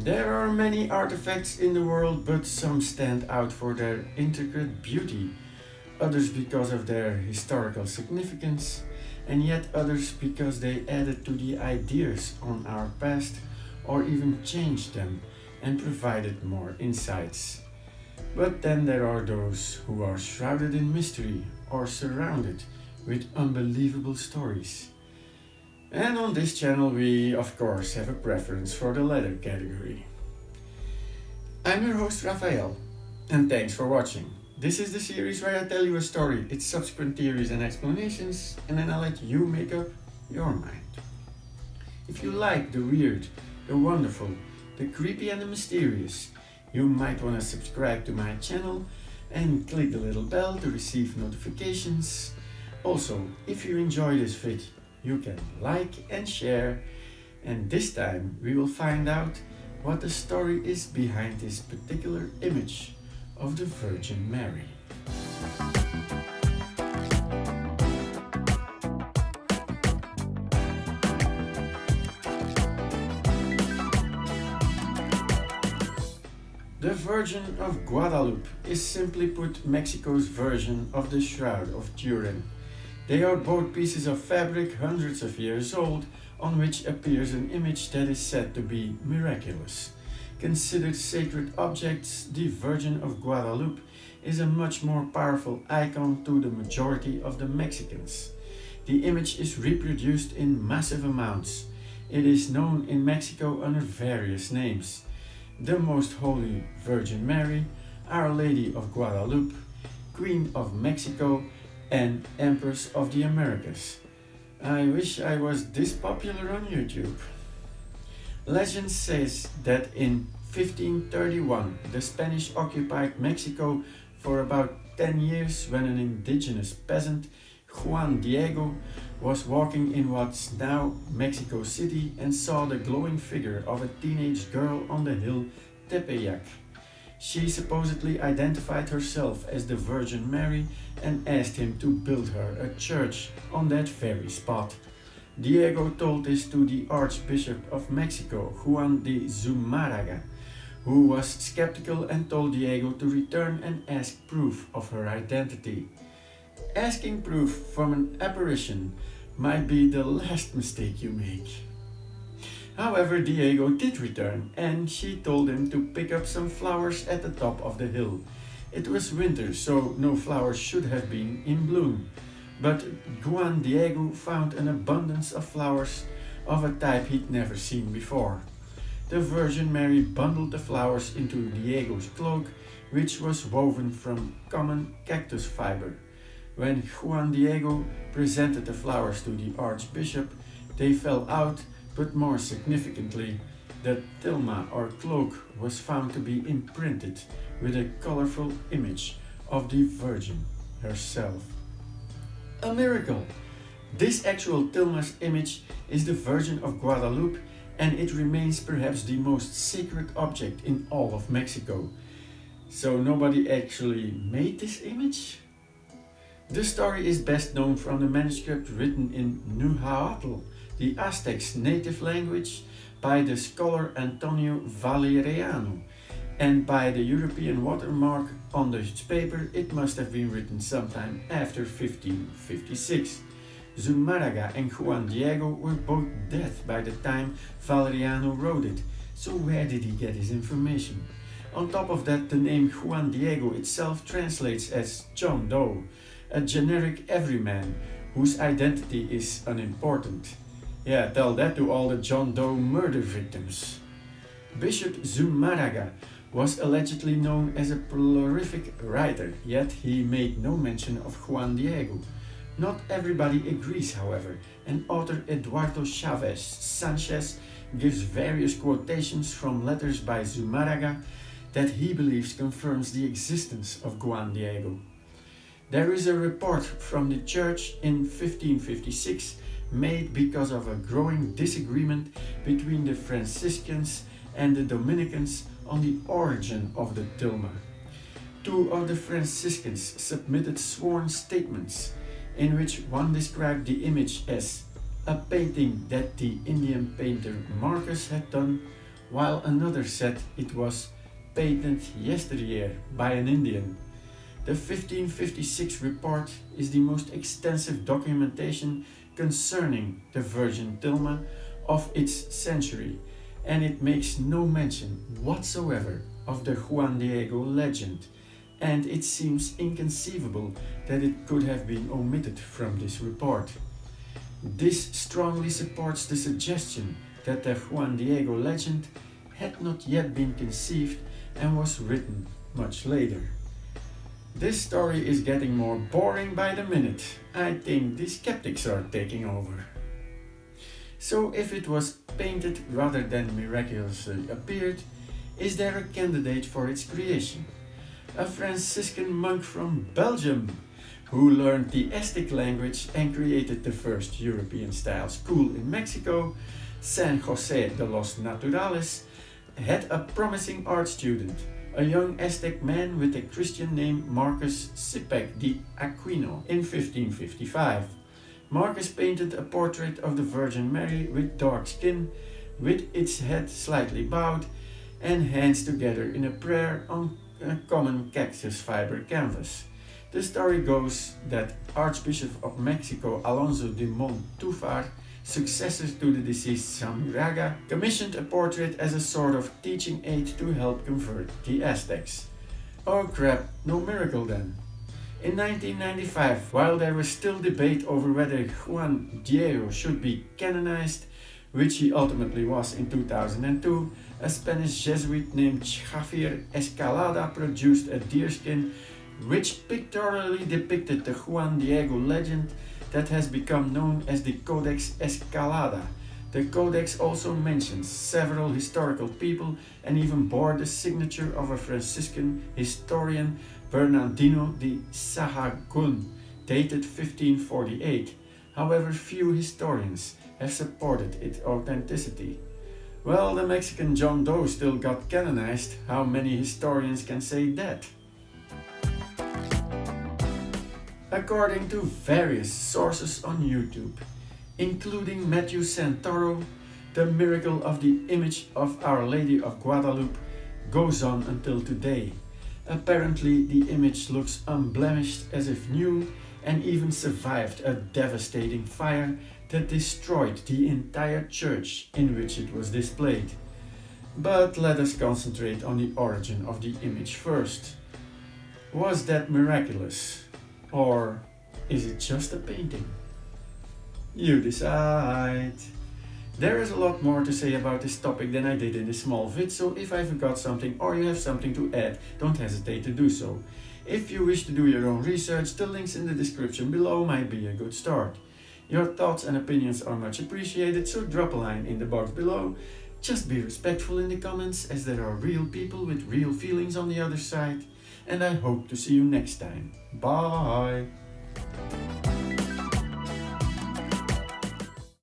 There are many artifacts in the world, but some stand out for their intricate beauty, others because of their historical significance, and yet others because they added to the ideas on our past or even changed them and provided more insights. But then there are those who are shrouded in mystery or surrounded with unbelievable stories. And on this channel we of course have a preference for the latter category. I'm your host Raphael, and thanks for watching. This is the series where I tell you a story, its subsequent theories and explanations, and then I let you make up your mind. If you like the weird, the wonderful, the creepy and the mysterious, you might want to subscribe to my channel and click the little bell to receive notifications. Also, if you enjoy this vid, you can like and share, and this time we will find out what the story is behind this particular image of the Virgin Mary. The Virgin of Guadalupe is simply put Mexico's version of the Shroud of Turin. They are both pieces of fabric hundreds of years old on which appears an image that is said to be miraculous. Considered sacred objects, the Virgin of Guadalupe is a much more powerful icon to the majority of the Mexicans. The image is reproduced in massive amounts. It is known in Mexico under various names: the Most Holy Virgin Mary, Our Lady of Guadalupe, Queen of Mexico, and Empress of the Americas. I wish I was this popular on YouTube. Legend says that in 1531 the Spanish occupied Mexico for about 10 years when an indigenous peasant, Juan Diego, was walking in what's now Mexico City and saw the glowing figure of a teenage girl on the hill Tepeyac. She supposedly identified herself as the Virgin Mary and asked him to build her a church on that very spot. Diego told this to the Archbishop of Mexico, Juan de Zumárraga, who was skeptical and told Diego to return and ask proof of her identity. Asking proof from an apparition might be the last mistake you make. However, Diego did return, and she told him to pick up some flowers at the top of the hill. It was winter, so no flowers should have been in bloom, but Juan Diego found an abundance of flowers of a type he'd never seen before. The Virgin Mary bundled the flowers into Diego's cloak, which was woven from common cactus fiber. When Juan Diego presented the flowers to the Archbishop, they fell out, but more significantly, the tilma or cloak was found to be imprinted with a colorful image of the Virgin herself. A miracle! This actual tilma's image is the Virgin of Guadalupe, and it remains perhaps the most sacred object in all of Mexico. So nobody actually made this image? The story is best known from the manuscript written in Nahuatl, the Aztecs' native language, by the scholar Antonio Valeriano, and by the European watermark on the paper. It must have been written sometime after 1556. Zumárraga and Juan Diego were both dead by the time Valeriano wrote it, so where did he get his information? On top of that, the name Juan Diego itself translates as John Doe, a generic everyman whose identity is unimportant. Yeah, tell that to all the John Doe murder victims. Bishop Zumárraga was allegedly known as a prolific writer, yet he made no mention of Juan Diego. Not everybody agrees, however, and author Eduardo Chavez Sanchez gives various quotations from letters by Zumárraga that he believes confirms the existence of Juan Diego. There is a report from the church in 1556 made because of a growing disagreement between the Franciscans and the Dominicans on the origin of the tilma. Two of the Franciscans submitted sworn statements in which one described the image as a painting that the Indian painter Marcus had done, while another said it was painted yesteryear by an Indian. The 1556 report is the most extensive documentation concerning the Virgin Tilma of its century, and it makes no mention whatsoever of the Juan Diego legend, and it seems inconceivable that it could have been omitted from this report. This strongly supports the suggestion that the Juan Diego legend had not yet been conceived and was written much later. This story is getting more boring by the minute. I think the skeptics are taking over. So if it was painted rather than miraculously appeared, is there a candidate for its creation? A Franciscan monk from Belgium, who learned the Aztec language and created the first European-style school in Mexico, San Jose de los Naturales, had a promising art student, a young Aztec man with a Christian name Marcus Sipek de Aquino in 1555. Marcus painted a portrait of the Virgin Mary with dark skin, with its head slightly bowed and hands together in a prayer on a common cactus fiber canvas. The story goes that Archbishop of Mexico Alonso de Montúfar, successor to the deceased Samuraga, commissioned a portrait as a sort of teaching aid to help convert the Aztecs. Oh crap, no miracle then. In 1995, while there was still debate over whether Juan Diego should be canonized, which he ultimately was in 2002, a Spanish Jesuit named Javier Escalada produced a deerskin which pictorially depicted the Juan Diego legend that has become known as the Codex Escalada. The Codex also mentions several historical people and even bore the signature of a Franciscan historian, Bernardino de Sahagún, dated 1548. However, few historians have supported its authenticity. Well, the Mexican John Doe still got canonized. How many historians can say that? According to various sources on YouTube, including Matthew Santoro, the miracle of the image of Our Lady of Guadalupe goes on until today. Apparently, the image looks unblemished as if new and even survived a devastating fire that destroyed the entire church in which it was displayed. But let us concentrate on the origin of the image first. Was that miraculous? Or is it just a painting? You decide. There is a lot more to say about this topic than I did in this small vid, so if I forgot something or you have something to add, don't hesitate to do so. If you wish to do your own research, the links in the description below might be a good start. Your thoughts and opinions are much appreciated, so drop a line in the box below. Just be respectful in the comments, as there are real people with real feelings on the other side. And I hope to see you next time. Bye!